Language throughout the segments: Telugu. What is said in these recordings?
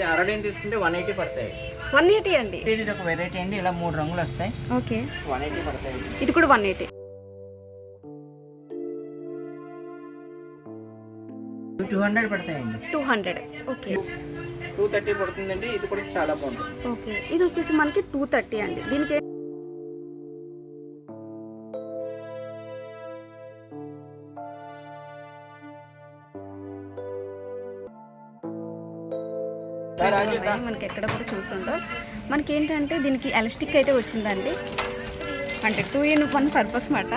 అరడేం తీసుకుంటే 180 పడతాయి. 180 అండి. ఇది ఒక వెరైటీ అండి, ఇలా 3 రంగులు వస్తాయి. ఓకే, 180 పడతాయి. ఇది కూడా 180. 200 పడతాయండి. 200. ఓకే, 230 పడుతుందండి. ఇది కూడా చాలా బాగుంటుంది. ఓకే, ఇది వచ్చేసి మనకి 230 అండి. దీనికి మనకి ఎక్కడ కూడా చూసుండో. మనకి ఏంటంటే దీనికి ఎలాస్టిక్ అయితే వచ్చిందండి, అంటే 2-in-1 పర్పస్ మాట.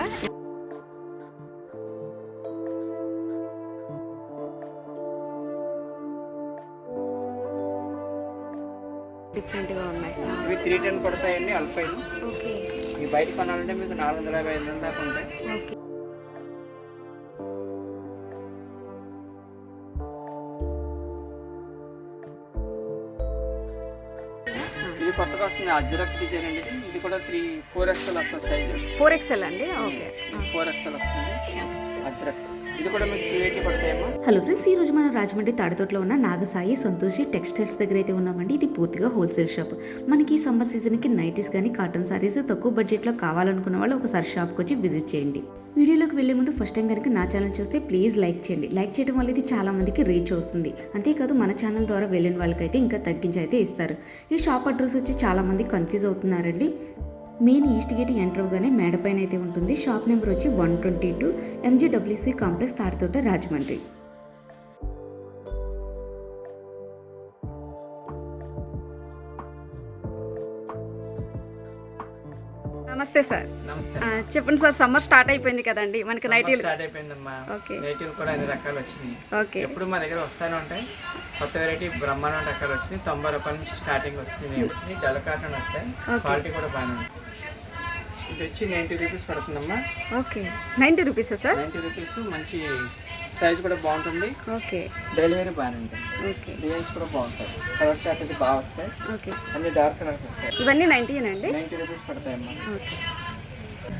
డిఫరెంట్ గా ఉన్నాయి. ఇవి 310 పడతాయండి అల్పైలు. ఓకే, ఇవి బయట కొనాలంటే మీకు 450-500 దాకా ఉంటాయి. ఓకే, ఇది కొత్తగా వస్తుంది అజ్రక్ డిజైన్ అండి. ఇది కూడా 4XL వస్తుంది సైజ్. 4XL అండి. ఓకే, 4XL వస్తుంది అజ్రక్. ఇది కూడా మీకు 280 పడతాయేమో. హలో ఫ్రెండ్స్, ఈ రోజు మనం రాజమండ్రి తాడితోటలో ఉన్న నాగసాయి సంతోషి టెక్స్టైల్స్ దగ్గర అయితే ఉన్నామండి. ఇది పూర్తిగా హోల్సేల్ షాప్. మనకి ఈ సమ్మర్ సీజన్కి నైటీస్ కానీ కాటన్ సారీస్ తక్కువ బడ్జెట్లో కావాలనుకున్న వాళ్ళు ఒకసారి షాప్కి వచ్చి విజిట్ చేయండి. వీడియోలోకి వెళ్లే ముందు ఫస్ట్ టైం కనుక నా ఛానల్ చూస్తే ప్లీజ్ లైక్ చేయండి. లైక్ చేయడం వల్ల ఇది చాలా మందికి రీచ్ అవుతుంది. అంతేకాదు మన ఛానల్ ద్వారా వెళ్ళిన వాళ్ళకైతే ఇంకా తగ్గించి అయితే ఇస్తారు. ఈ షాప్ అడ్రస్ వచ్చి చాలా మంది కన్ఫ్యూజ్ అవుతున్నారండి. మెయిన్ ఈస్ట్ గేట్ ఎంటర్ అవగానే మేడపైన అయితే ఉంటుంది. షాప్ నెంబర్ వచ్చి 122 MGWC కాంప్లెక్స్ తాడితోట రాజమండ్రి. నమస్తే సార్. నమస్తే. చెప్పండి సార్, సమ్మర్ స్టార్ట్ అయిపోయింది కదండి, మనకి నైటీలు స్టార్ట్ అయిపోయిందమ్మా. ఓకే, నైటీలు కూడా అన్ని రకాలు వచ్చినాయి. ఓకే, ఎప్పుడు మా దగ్గర వస్తానే ఉంటాయి. కొత్త వెరైటీ బ్రహ్మాండం రకాలు వచ్చినాయి. 90 రూపాయల నుంచి స్టార్టింగ్ వస్తుంది. డల్ కాటన్ వస్తాయి. క్వాలిటీ కూడా బాగానే ఉంది. ఇది వచ్చి 90 రూపీస్ పడుతుందమ్మా. ఓకే, 90 రూపీసా సార్? 90 రూపీస్. మంచి సైజ్ కూడా బాగుంటుంది. ఓకే, డెలివరీ బాగానే ఉంటుంది. ఓకే, డిజైన్స్ కూడా బాగుంటాయి. కలర్ చార్ట్ అయితే బాగా వస్తాయి. ఓకే, అన్ని డార్క్ కలర్స్ వస్తాయి. ఇవన్నీ 90 అండి. 90 రూపీస్ పడతాయమ్మా. ఓకే,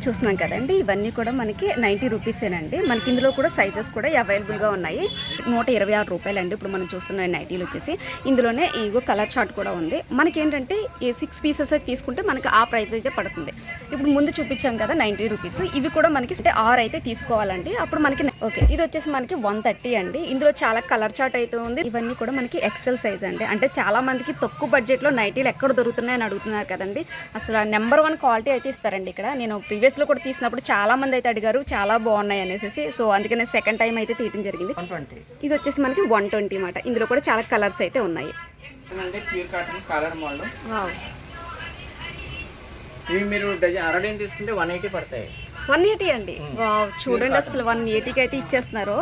చూస్తున్నాం కదండి, ఇవన్నీ కూడా మనకి 90 రూపీసేనండి. మనకి ఇందులో కూడా సైజెస్ కూడా అవైలబుల్గా ఉన్నాయి. 126 రూపాయలండి ఇప్పుడు మనం చూస్తున్న నైటీలు వచ్చేసి. ఇందులోనే ఈగో కలర్ చార్ట్ కూడా ఉంది. మనకి ఏంటంటే ఈ 6 పీసెస్ అయితే తీసుకుంటే మనకి ఆ ప్రైస్ అయితే పడుతుంది. ఇప్పుడు ముందు చూపించాం కదా 90 రూపీస్. ఇవి కూడా మనకి 6 అయితే తీసుకోవాలండి, అప్పుడు మనకి. ఓకే, ఇది వచ్చేసి మనకి 130 అండి. ఇందులో చాలా కలర్ చార్ట్ అయితే ఉంది. ఇవన్నీ కూడా మనకి ఎక్సెల్ సైజ్ అండి. అంటే చాలా మందికి తక్కువ బడ్జెట్లో నైటీలు ఎక్కడ దొరుకుతున్నాయని అడుగుతున్నారు కదండి. అసలు నెంబర్ 1 క్వాలిటీ అయితే ఇస్తారండి ఇక్కడ. నేను ప్రీవియస్లో కూడా తీసినప్పుడు చాలా మంది అయితే అడిగారు చాలా బాగున్నాయి అనేసి. సో అందుకనే సెకండ్ టైం అయితే తీయడం జరిగింది. 120. ఇది వచ్చేసి మనకి 120 మాట. ఇందులో కూడా చాలా కలర్స్ అయితే ఉన్నాయి. Pure cotton colour model. Wow, ఇవి మీరు అరడేం తీసుకుంటే 180 పడతాయి. 180 అండి. వావ్, చూడండి అసలు 180కి అయితే ఇచ్చేస్తున్నారు.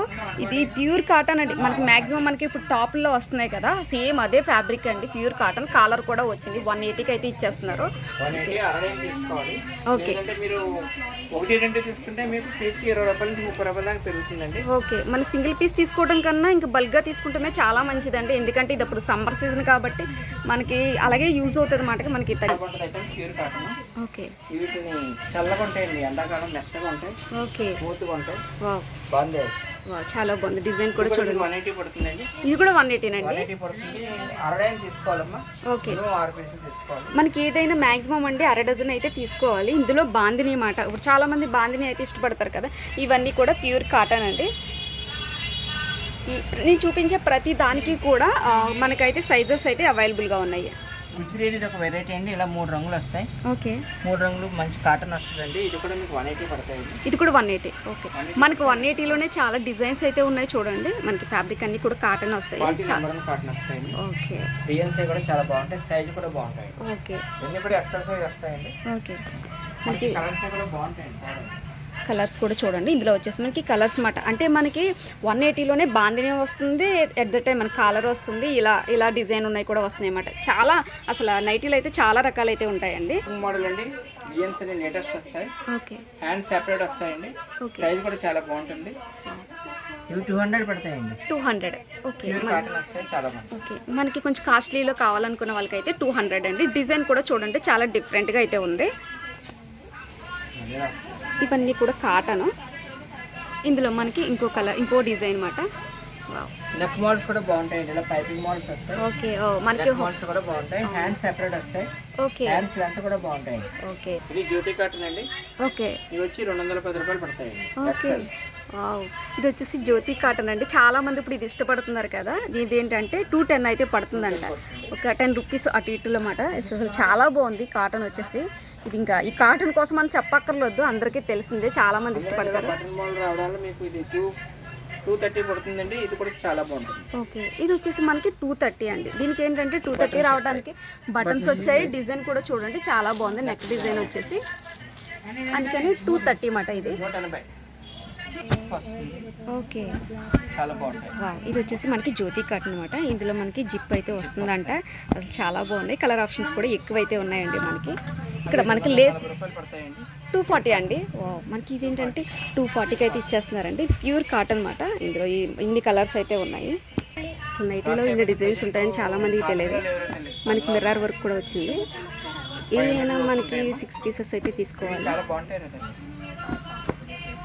ఇది ప్యూర్ కాటన్ అండి. మనకి మాక్సిమం మనకి ఇప్పుడు టాప్లో వస్తున్నాయి కదా, సేమ్ అదే ఫ్యాబ్రిక్ అండి. ప్యూర్ కాటన్ కాలర్ కూడా వచ్చింది. 180కి అయితే ఇచ్చేస్తున్నారు. 180 అరడేం తీసుకోవాలి. ఓకే, అంటే మీరు 1-2 తీసుకుంటే మీకు పీస్కి 20 రూపాయల నుంచి 30 రూపాయల దాకా పెరుగుతుందండి. ఓకే, మన సింగిల్ పీస్ తీసుకోవడం కన్నా ఇంకా బల్క్గా తీసుకుంటేనే చాలా మంచిదండి. ఎందుకంటే ఇది అప్పుడు సమ్మర్ సీజన్ కాబట్టి మనకి అలాగే యూజ్ అవుతుంది అన్నమాట. మనకి ప్యూర్ కాటన్. ఓకే, వీటిని చల్లగా ఉంటాయండి, ఎండాకాలం మెత్తగా ఉంటాయి. ఓకే, స్మూత్గా ఉంటాయి. వావ్, బాగుంది. చాలా బాగుంది. డిజైన్ కూడా చూడండి. 180 పడుతుందండి. ఇది కూడా 180 అండి. 180 పడుతుంది. అరడేం తీసుకోవాలమ్మా. ఓకే, 6 పీసులు తీసుకోవాలి. మనకి ఏదైనా మాక్సిమం అండి 1/2 డజన్ అయితే తీసుకోవాలి. ఇందులో బాందిని మాట. ఇప్పుడు చాలా మంది బాందిని అయితే ఇష్టపడతారు కదా. ఇవన్నీ కూడా ప్యూర్ కాటన్ అండి. నేను చూపించే ప్రతి దానికి కూడా మనకైతే సైజెస్ అయితే అవైలబుల్గా ఉన్నాయి. గుజ్జిరేది ఒక వెరైటీ అండి. ఇలా 3 రంగులు వస్తాయి. ఓకే, 3 రంగులు మంచి కాటన్ వస్తుందండి. ఇది కూడా మీకు 180 పడతాయి. ఇది కూడా 180. ఓకే, మనకు 180లోనే చాలా డిజైన్స్ అయితే ఉన్నాయి చూడండి. మనకి ఫ్యాబ్రిక్ అన్ని కూడా కాటన్ వస్తాయి. కాటన్ వస్తాయి. ఓకే, డిజైన్స్ కూడా చాలా బాగుంటాయి. సైజ్ కూడా బాగుంటాయి. ఓకే, ఇవన్నీ కూడా ఎక్సెల్ సైజ్ వస్తాయండి. ఓకే, మనకి కలర్స్ కూడా బాగుంటాయండి. కలర్స్ కూడా చూడండి. ఇందులో వచ్చేసి మనకి కలర్స్ మాట. అంటే మనకి 180లోనే బాందిని వస్తుంది, ఎట్ ద టైం మనకి కాలర్ వస్తుంది. ఇలా డిజైన్ ఉన్నాయి కూడా వస్తున్నాయి అన్నమాట. చాలా అసలు నైటీలు అయితే చాలా రకాలు అయితే ఉంటాయండి. మోడల్ అండి. డిజైన్స్ అన్ని లేటెస్ట్ వస్తాయి. ఓకే, హ్యాండ్స్ సెపరేట్ వస్తాయండి. సైజ్ కూడా చాలా బాగుంటుంది. ఇవి 200 పడతాయండి. 200. ఓకే, కాటన్ వస్తాయి. చాలా బాగుంది. ఓకే, మనకి కొంచెం కాస్ట్లీలో కావాలనుకున్న వాళ్ళకైతే 200 అండి. డిజైన్ కూడా చూడండి చాలా డిఫరెంట్గా అయితే ఉంది. ఇవన్నీ కూడా కాటన్. ఇందులో మనకి ఇంకో కలర్, ఇంకో డిజైన్ మాట. వావ్. నెక్ మోడల్స్ కూడా బాగుంటాయండి, ఇలా పైపింగ్ మోడల్స్ వస్తాయి. ఓకే. ఓ మనకి నెక్ మోడల్స్ కూడా బాగుంటాయి, హ్యాండ్స్ సెపరేట్ వస్తాయి, ఓకే. హ్యాండ్స్ లెంత్ కూడా బాగుంటాయి. ఓకే. ఇది జ్యోతి కాటన్ అండి. ఓకే. ఇవి వచ్చి 210 రూపాయలు పడతాయండి. ఓకే. వావ్. ఇది వచ్చేసి జ్యోతి కాటన్ అండి. చాలా మంది ఇప్పుడు ఇది ఇష్టపడుతున్నారు కదా. ఇది ఏంటంటే 210 అయితే పడుతుందంట, ఒక 10 రూపీస్ అటు ఇటులో అన్నమాట. అసలు చాలా బాగుంది కాటన్ వచ్చేసి. ఇది ఇంకా ఈ కాటన్ కోసం మనం చెప్పక్కర్లేదు, అందరికీ తెలిసిందే, చాలా మంది ఇష్టపడతారు. బటన్ మోడల్ రావడం మీకు ఇది 230 పడుతుందండి. ఇది కూడా చాలా బాగుంటుంది. ఓకే. ఇది వచ్చేసి మనకి 230 అండి. దీనికి ఏంటంటే 230 రావడానికి బటన్స్ వచ్చాయి, డిజైన్ కూడా చూడండి చాలా బాగుంది, నెక్ డిజైన్ వచ్చేసి, అందుకని 230 అన్నమాట. ఇది 180 వస్తుంది. ఓకే. చాలా బాగుంటాయి. వావ్. ఇది వచ్చేసి మనకి జ్యోతి కాటన్ అనమాట. ఇందులో మనకి జిప్ అయితే వస్తుందంట. అసలు చాలా బాగున్నాయి, కలర్ ఆప్షన్స్ కూడా ఎక్కువైతే ఉన్నాయండి మనకి. ఇక్కడ మనకి లేస్ 40 రూపాయలు పడతాయండి. 240 అండి. వావ్. మనకి ఇది ఏంటంటే 240కి అయితే ఇచ్చేస్తున్నారండి. ఇది ప్యూర్ కాటన్ అనమాట. ఇందులో ఇన్ని కలర్స్ అయితే ఉన్నాయి. అసలు నైటీలో ఇన్ని డిజైన్స్ ఉంటాయని చాలా మందికి తెలియదు. మనకి మిర్రర్ వర్క్ కూడా వచ్చింది. ఏదైనా మనకి 6 పీసెస్ అయితే తీసుకోవాలి. చాలా బాగుంటాయి.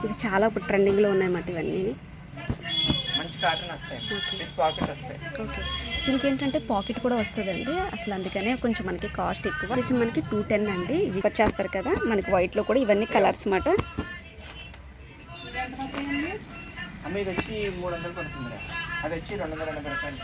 ఇవి చాలా ఇప్పుడు ట్రెండింగ్లో ఉన్నాయన్నమాట ఇవన్నీ. మంచి కాటన్ వస్తాయి, విత్ పాకెట్ వస్తాయి. ఓకే. దీనికి ఏంటంటే పాకెట్ కూడా వస్తుందండి. అసలు అందుకనే కొంచెం మనకి కాస్ట్ ఎక్కువ వచ్చేసి మనకి 210 అండి. ఇవి వచ్చేస్తారు కదా మనకి వైట్లో కూడా ఇవన్నీ కలర్స్ అన్నమాట. అమ్మ ఇది వచ్చి 300 పడుతుంది, అది వచ్చి 280 రూపాయలు.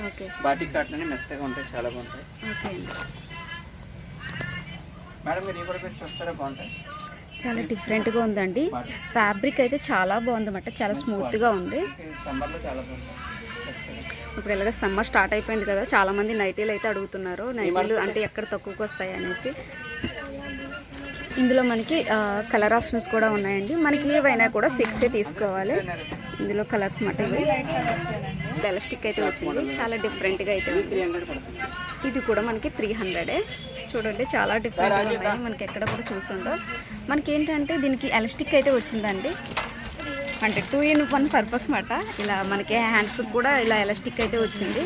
ఓకే. బాటిక్ కాటన్ అని మెత్తగా ఉంటాయి, చాలా బాగుంటాయి. ఓకే అండి. మేడం మీరు ఈ కూడా పెట్టి చూస్తారా, బాగుంటాయి. చాలా డిఫరెంట్గా ఉందండి. ఫ్యాబ్రిక్ అయితే చాలా బాగుందన్నమాట, చాలా స్మూత్గా ఉంది. సమ్మర్లో చాలా బాగుంటాయి. ఇప్పుడు ఇలాగ సమ్మర్ స్టార్ట్ అయిపోయింది కదా, చాలా మంది నైటీలు అయితే అడుగుతున్నారు. నైటీలు అంటే ఎక్కడ తక్కువకి వస్తాయి అనేసి. ఇందులో మనకి కలర్ ఆప్షన్స్ కూడా ఉన్నాయండి. మనకి ఏవైనా కూడా 6 తీసుకోవాలి. ఇందులో కలర్స్ మాట ఇవి. ఎలాస్టిక్ అయితే వచ్చింది, చాలా డిఫరెంట్గా అయితే ఉంది. 300 పడుతుంది. ఇది కూడా మనకి 300. చూడండి చాలా డిఫరెంట్గా ఉన్నాయి, మనకి ఎక్కడ కూడా చూసుండో. మనకి ఏంటంటే దీనికి ఎలాస్టిక్ అయితే వచ్చిందండి, అంటే 2 in 1 పర్పస్ మాట. ఇలా మనకి హ్యాండ్స్ కూడా ఇలా ఎలాస్టిక్ అయితే వచ్చింది.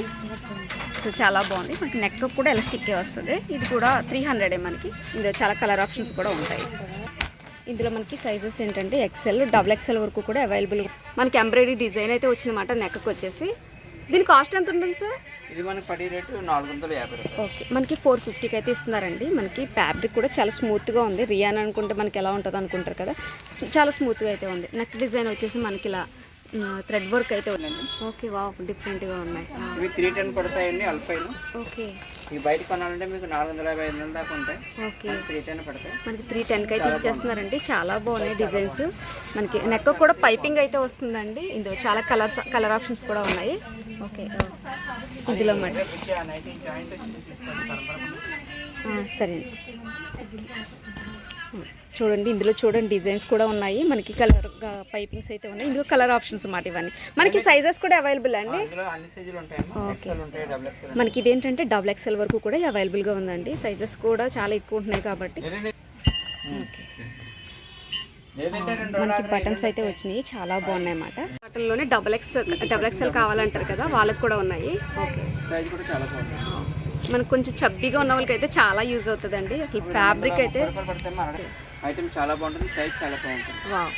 సో చాలా బాగుంది. మనకి నెక్ కూడా ఎలాస్టిక్కే వస్తుంది. ఇది కూడా 300 మనకి. ఇందులో చాలా కలర్ ఆప్షన్స్ కూడా ఉంటాయి. ఇందులో మనకి సైజెస్ ఏంటంటే XL, XXL వరకు కూడా అవైలబుల్. మనకి ఎంబ్రాయిడరీ డిజైన్ అయితే వచ్చిందన్నమాట నెక్కి వచ్చేసి. దీని కాస్ట్ ఎంత ఉంటుంది సార్? ఇది మనకి పడి రేటు 450 రూపాయలు. ఓకే. మనకి 450కి అయితే ఇస్తున్నారండి. మనకి ఫ్యాబ్రిక్ కూడా చాలా స్మూత్గా ఉంది. రియాన్ అనుకుంటే మనకి ఎలా ఉంటుంది అనుకుంటారు కదా, చాలా స్మూత్గా అయితే ఉంది. నెక్ డిజైన్ వచ్చేసి మనకి ఇలా థ్రెడ్ వర్క్ అయితే ఉందండి. ఓకే. వావ్, డిఫరెంట్గా ఉన్నాయి. ఇవి 310 పడతాయండి అల్పైలు. ఓకే. ఇవి బయట కొనాలంటే మీకు 450-500 దాకా ఉంటాయి. ఓకే. 310 పడతాయి. మనకి 310కి అయితే ఇచ్చేస్తున్నారండి. చాలా బాగున్నాయి డిజైన్స్. మనకి నెక్ కూడా పైపింగ్ అయితే వస్తుందండి. ఇందులో చాలా కలర్ ఆప్షన్స్ కూడా ఉన్నాయి. ఓకే. ఇందులో మాట సరే చూడండి. ఇందులో చూడండి డిజైన్స్ కూడా ఉన్నాయి. మనకి కలర్ పైపింగ్స్ అయితే ఉన్నాయి. ఇందులో కలర్ ఆప్షన్స్ మాట ఇవన్నీ. మనకి సైజెస్ కూడా అవైలబుల్ అండి. మనకి ఇదేంటంటే XXL వరకు కూడా అవైలబుల్గా ఉందండి. సైజెస్ కూడా చాలా ఎక్కువ ఉంటున్నాయి కాబట్టి. మనకి బటన్స్ అయితే వచ్చినాయి, చాలా బాగున్నాయి అన్నమాట. బటన్లోనే XXL కావాలంటారు కదా, వాళ్ళకి కూడా ఉన్నాయి. ఓకే. మనకు కొంచెం చబ్బీగా ఉన్న వాళ్ళకి అయితే చాలా యూజ్ అవుతుందండి. అసలు ఫ్యాబ్రిక్ అయితే ఐటమ్ చాలా బాగుంటుంది, సైజ్ చాలా బాగుంటుంది. వావ్.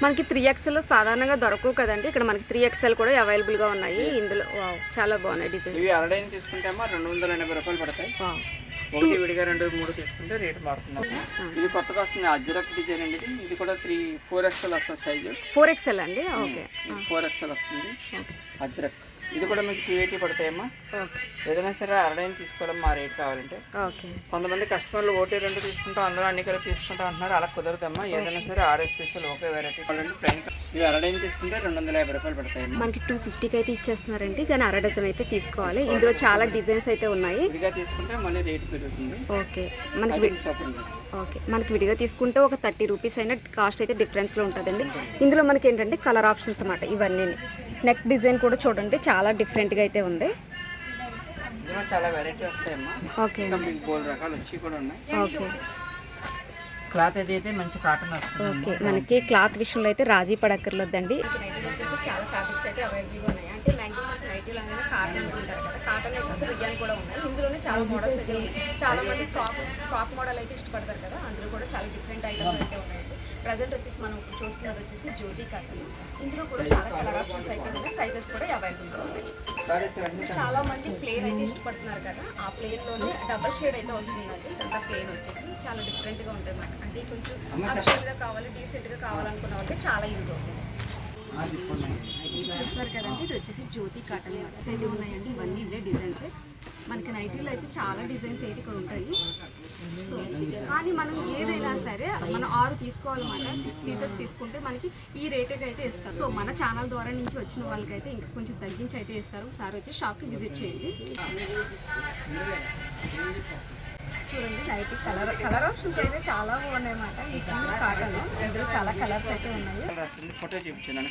మనకి 3XL సాధారణంగా దొరకవు కదండి, ఇక్కడ మనకి 3XL కూడా అవైలబుల్గా ఉన్నాయి. ఇందులో వావ్ చాలా బాగున్నాయి డిజైన్. ఇవి అరడైన తీసుకుంటేమో 280 రూపాయలు పడతాయి. వావ్. ఒకటి విడిగా 2, 3 తీసుకుంటే రేటు మారుతుంది. ఇది కొత్తగా వస్తుంది అజ్రక్ డిజైన్ అండి. ఇది కూడా 4XL వస్తుంది సైజు. 4XL అండి. ఓకే. 4XL వస్తుంది అజ్రక్. ఇది కూడా మీకు 280 పడతాయమ్మా. ఓకే ఏదైనా సరే అరడైన తీసుకోవాలమ్మా రేట్ కావాలంటే. ఓకే కొంతమంది కస్టమర్లు ఒకటి 2 తీసుకుంటాం, అందరూ అన్ని కలిపి తీసుకుంటాం అంటున్నారు. అలా కుదరదమ్మా. ఏదైనా సరే 6 స్పెషల్ ఒకే వెరైటీ కావాలంటే ప్లెయిన్ ఇవి అరడైన తీసుకుంటే 250 రూపాయలు పడతాయమ్మా. మనకి 250కి అయితే ఇచ్చేస్తున్నారండి, కానీ అర డజన్ అయితే తీసుకోవాలి. ఇందులో చాలా డిజైన్స్ అయితే ఉన్నాయి. విడిగా తీసుకుంటే మళ్ళీ రేట్ పెరుగుతుంది. ఓకే మనకి విడిగా తీసుకుంటే ఒక 30 రూపీస్ అయినా కాస్ట్ అయితే డిఫరెన్స్లో ఉంటుందండి. ఇందులో మనకి ఏంటంటే కలర్ ఆప్షన్స్ అన్నమాట ఇవన్నీ. నెక్ డిజైన్ కూడా చూడండి చాలా డిఫరెంట్గా అయితే ఉంది. ఇందులో చాలా వెరైటీ వస్తాయమ్మా. ఓకే ఇంకా మీకు బోల్ రకాలు వచ్చి కూడా ఉన్నాయి. ఓకే క్లాత్ అయితే మంచి కాటన్ వస్తుంది. ఓకే మనకి క్లాత్ విషయంలో అయితే రాజీ పడక్కర్లేదండి. నైటీలు వచ్చేసి చాలా ఫ్యాబ్రిక్స్ అయితే అవైలబుల్గా ఉన్నాయి. అంటే మ్యాక్సిమం మనకి నైటీలు అనేది కాటన్ అనుకుంటారు కదా, కాటనే కాదు రియాన్ కూడా ఉన్నాయి. ఇందులోనే చాలా మోడల్స్ అయితే ఉన్నాయి. చాలా మంది ఫ్రాక్ మోడల్ అయితే ఇష్టపడతారు కదా, అందులో కూడా చాలా డిఫరెంట్ ఐటమ్స్ అయితే ఉన్నాయండి. ప్రజెంట్ వచ్చేసి మనం ఇప్పుడు చూస్తున్నది వచ్చేసి జ్యోతి కాటన్. ఇందులో కూడా చాలా కలర్ ఆప్షన్స్ అయితే ఉన్నాయి, సైజెస్ కూడా అవైలబుల్గా ఉన్నాయి. చాలా మంది ప్లేన్ అయితే ఇష్టపడుతున్నారు కదా, ఆ ప్లేన్లోనే డబల్ షేడ్ అయితే వస్తుందండి. ఇదంతా ప్లేన్ వచ్చేసి చాలా డిఫరెంట్గా ఉంటాయి అన్నమాట. అంటే కొంచెం అఫిషియల్గా కావాలి, డీసెంట్గా కావాలనుకున్న వాళ్ళకి చాలా యూజ్ అవుతుంది. చూస్తున్నారు కదండి, ఇది వచ్చేసి జ్యోతి కాటన్ మోడల్స్ అయితే ఉన్నాయండి. ఇవన్నీ ఇవే డిజైన్స్. మనకి నైటీలో అయితే చాలా డిజైన్స్ అయితే ఇక్కడ ఉంటాయి. సో కానీ మనం ఏదైనా సరే మనం 6 తీసుకోవాలన్నమాట. 6 పీసెస్ తీసుకుంటే మనకి ఈ రేట్కి అయితే ఇస్తారు. సో మన ఛానల్ ద్వారా నుంచి వచ్చిన వాళ్ళకైతే ఇంకా కొంచెం తగ్గించి అయితే ఇస్తారు. ఒకసారి వచ్చి షాప్కి విజిట్ చేయండి. చూడండి నైట్ కలర్ ఆప్షన్స్ అయితే చాలా బాగున్నాయి అన్నమాట. ఈ ప్యూర్ కాటన్, ఇందులో చాలా కలర్స్ అయితే ఉన్నాయి. ఫోటో చూపించాను.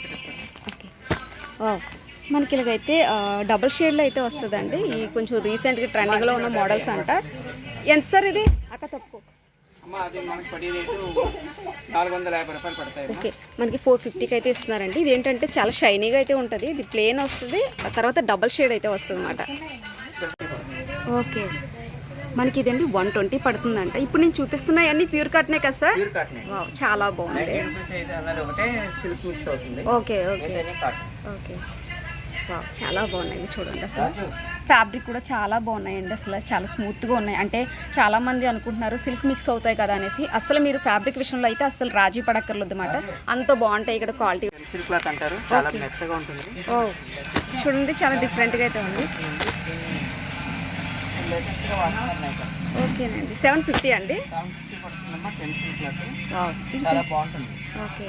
ఓకే మనకి ఇలాగైతే డబుల్ షేడ్లో అయితే వస్తుందండి. ఈ కొంచెం రీసెంట్గా ట్రెండింగ్లో ఉన్న మోడల్స్ అంట. ఎంత సార్ ఇది? అక్క తప్పు. అది మనకి పడి రేటు 450 రూపాయలు పడతాయి. ఓకే మనకి 450కి అయితే ఇస్తున్నారండి. ఇది ఏంటంటే చాలా షైనీగా అయితే ఉంటుంది. ఇది ప్లేన్ వస్తుంది, తర్వాత డబుల్ షేడ్ అయితే వస్తుంది అన్నమాట. ఓకే మనకి ఇదండి 120 పడుతుందంట. ఇప్పుడు నేను చూపిస్తున్నాయి అన్ని ప్యూర్ కాటనే కదా సార్? Pure cotton. చాలా బాగుంది. ఓకే ఓకే ఓకే చాలా బాగున్నాయి చూడండి. అసలు ఫ్యాబ్రిక్ కూడా చాలా బాగున్నాయండి. అసలు చాలా స్మూత్గా ఉన్నాయి. అంటే చాలా మంది అనుకుంటున్నారు సిల్క్ మిక్స్ అవుతాయి కదా అనేసి. అసలు మీరు ఫ్యాబ్రిక్ విషయంలో అయితే అసలు రాజీ పడక్కర్లేదు అన్నమాట. అంత బాగుంటాయి ఇక్కడ క్వాలిటీ. సిల్క్ క్లాత్ అంటారు, చాలా మెత్తగా ఉంటుంది. ఓ చూడండి చాలా డిఫరెంట్గా అయితే ఉంది. ఓకేనండి 750 అండి. 750 పడుతుందమ్మా. పెన్సిల్ క్లాత్ చాలా బాగుంటుంది. ఓకే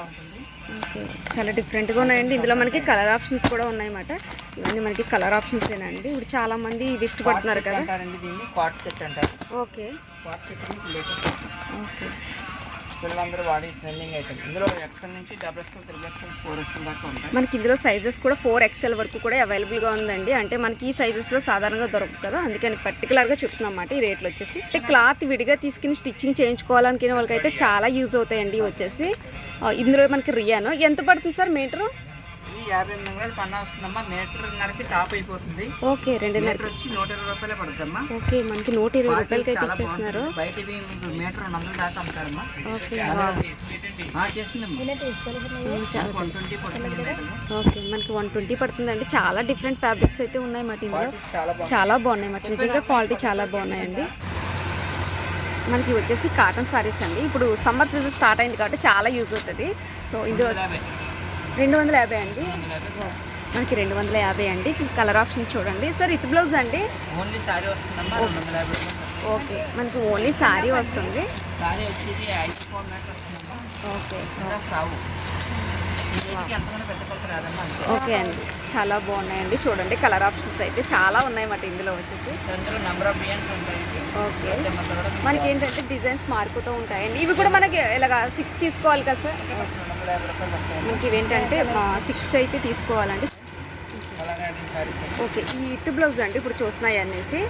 ఉంటుంది. ఓకే చాలా డిఫరెంట్గా ఉన్నాయండి. ఇందులో మనకి కలర్ ఆప్షన్స్ కూడా ఉన్నాయన్నమాట. ఇవన్నీ మనకి కలర్ ఆప్షన్స్ ఏనండి. ఇప్పుడు చాలా మంది ఇవి ఇష్టపడుతున్నారు కదా. దీన్ని క్వార్ట్ సెట్ అంటారు. ఓకే క్వార్ట్ సెట్ ఓకే పిల్లలందరూ వాడి ట్రెండింగ్ ఐటమ్. ఇందులో XL నుంచి XXL, 3XL, 4XL దాకా ఉంటాయి. మనకి ఇందులో సైజెస్ కూడా 4XL వరకు కూడా అవైలబుల్గా ఉందండి. అంటే మనకి ఈ సైజెస్లో సాధారణంగా దొరకదు కదా, అందుకని పర్టికులర్గా చెప్తున్నాం అన్నమాట. ఈ రేట్లు వచ్చేసి అంటే క్లాత్ విడిగా తీసుకుని స్టిచ్చింగ్ చేయించుకోవాలనుకునే వాళ్ళకైతే చాలా యూజ్ అవుతాయండి. వచ్చేసి ఇందులో మనకి రియాను ఎంత పడుతుంది సార్ మీటరు? 58 పన్నా వస్తుందమ్మా. మీటర్న్నరకి టాప్ అయిపోతుంది. ఓకే 2.5 వచ్చి 120 రూపాయలే పడుతుందమ్మా. ఓకే మనకి 120 రూపాయలకి అయితే ఇచ్చేస్తున్నారు. బయట మీకు మీటర్ 200 దాకా అమ్ముతారమ్మా. ఓకే ఓకే మనకి 120 పడుతుందండి. చాలా డిఫరెంట్ ఫ్యాబ్రిక్స్ అయితే ఉన్నాయి మాట. ఇందులో చాలా బాగున్నాయి మాట. నిజంగా క్వాలిటీ చాలా బాగున్నాయండి. మనకి వచ్చేసి కాటన్ సారీస్ అండి. ఇప్పుడు సమ్మర్ సీజన్ స్టార్ట్ అయింది కాబట్టి చాలా యూజ్ అవుతుంది. సో ఇందులో 250 అండి. మనకి 250 అండి. కలర్ ఆప్షన్ చూడండి సార్. విత్ బ్లౌజ్ అండి. ఓన్లీ సారీ వస్తుందమ్మా. 250. ఓకే మనకి ఓన్లీ సారీ వస్తుంది. సారీ వచ్చేది 5 మీటర్ వస్తుందమ్మా. ఓకే ఓకే అండి చాలా బాగున్నాయండి. చూడండి కలర్ ఆప్షన్స్ అయితే చాలా ఉన్నాయన్నమాట ఇందులో వచ్చేసి. ఓకే మనకి ఏంటంటే డిజైన్స్ మారిపోతూ ఉంటాయండి. ఇవి కూడా మనకి ఇలాగ 6 తీసుకోవాలి కదా సార్? మనకి ఇవేంటంటే 6 అయితే తీసుకోవాలండి. ఓకే ఈ ఇత్ బ్లౌజ్ అండి ఇప్పుడు చూస్తున్నాయి అనేసి.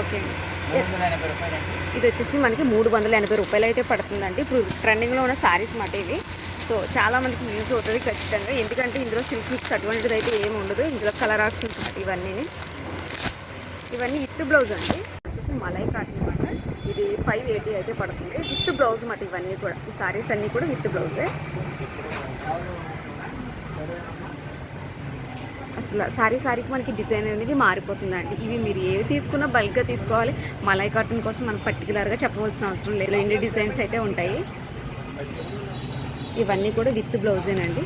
ఓకే ఇది వచ్చేసి మనకి 380 రూపాయలు అయితే పడుతుందండి. ఇప్పుడు ట్రెండింగ్లో ఉన్న శారీస్ మాట ఇవి. సో చాలా మందికి యూజ్ అవుతుంది ఖచ్చితంగా. ఎందుకంటే ఇందులో సిల్క్ మిక్స్ అటువంటిది అయితే ఏమి ఉండదు. ఇందులో కలర్ ఆప్షన్స్ మాట ఇవన్నీ ఇత్ బ్లౌజ్ అండి. వచ్చేసి మలై కాటన్ అనమాట. ఇది 580 అయితే పడుతుంది. విత్ బ్లౌజ్ మాట ఇవన్నీ కూడా. ఈ శారీస్ అన్నీ కూడా విత్ బ్లౌజే. అసలు సారీకి మనకి డిజైన్ అనేది మారిపోతుందండి. ఇవి మీరు ఏవి తీసుకున్నా బల్క్గా తీసుకోవాలి. మలై కాటన్ కోసం మనం పర్టికులర్గా చెప్పవలసిన అవసరం లేదు. 2 డిజైన్స్ అయితే ఉంటాయి. ఇవన్నీ కూడా విత్ బ్లౌజేనండి.